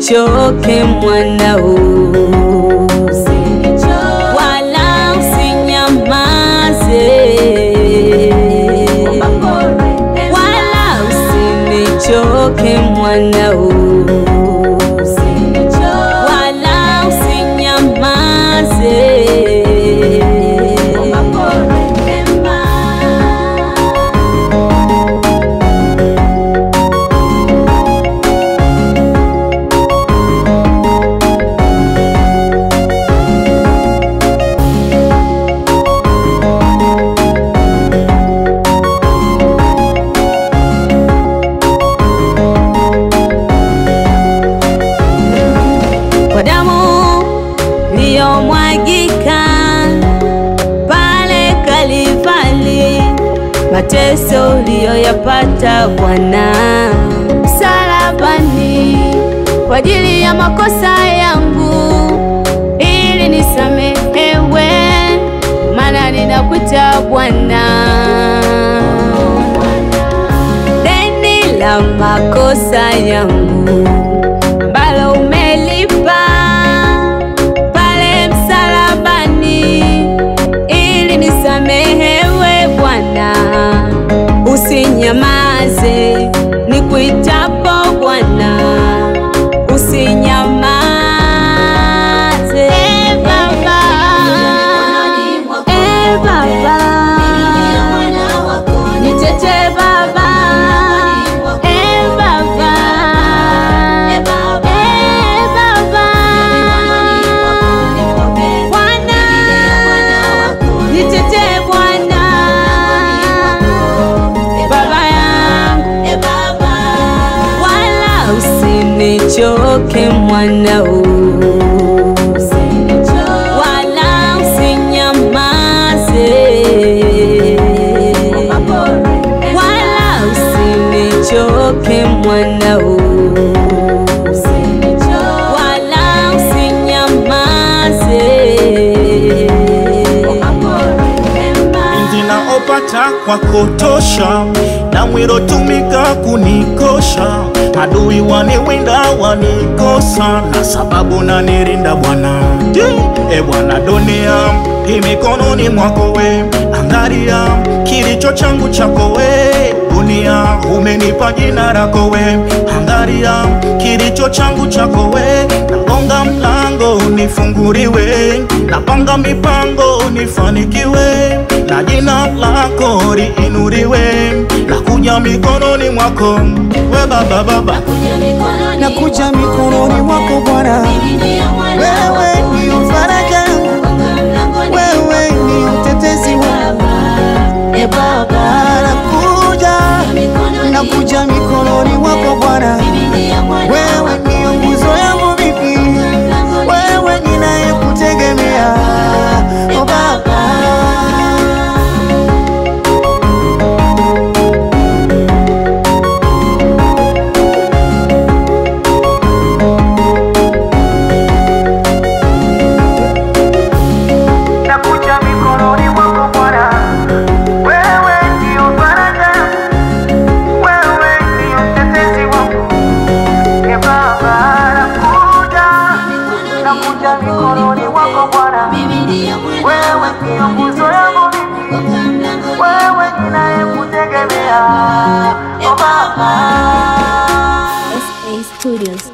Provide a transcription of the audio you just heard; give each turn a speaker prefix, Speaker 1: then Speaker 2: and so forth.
Speaker 1: usinichoke mwanao, wala usinyamaze, wala usinichoke mwanao, wala usinyamaze. Kwa damu iliyomwagika pale Kalvari, mateso uliyoyapata Bwana msalabani kwa ajili ya makosa yangu, ili nisamehewe, maana ninakuita Bwana. Deni la makosa yangu ambalo umelipa pale msalabani, ili nisamehewe Bwana. Usinyamaze nikuitapo Bwana, usinyamaze. Baba, Baba, nitetee Baba, Baba, Baba, Bwana, nitetee Bwana, Baba yangu, wala usinichoke mwanao, wala usinyamaze, wala usinichoke mwanao, wala usinyamaze.
Speaker 2: Ninaopata kwa kutosha na mwiro tumika kunikosha, adui waniwinda wanikosa, na sababu nanirinda Bwana. Bwana, dunia hii mikononi mwako we, angalia kilicho changu chako we. Dunia umenipa jina lako we, angalia kilicho changu chako we. Nagonga mlango unifunguriwe, napanga mipango unifanikiwe, na jina lako liinuriwe. Nakuja mikononi mwako we Baba, Baba,
Speaker 3: nakuja mikononi mwako Bwana. Wewe ni faraja yangu, wewe ni utetezi wangu. Baba, nakuja mikononi mwako Bwana. Wewe ni nguzo yangu mimi, wewe ninayekutegemea. Baba, nakuja mikononi mwako Bwana. Wewe ndio faraja yangu, wewe ndio mtetezi wangu. Baba, nakuja mikononi mwako Bwana. Wewe ndio nguzo yangu mimi, wewe ninayekutegemea. Baba.
Speaker 4: SA Studios.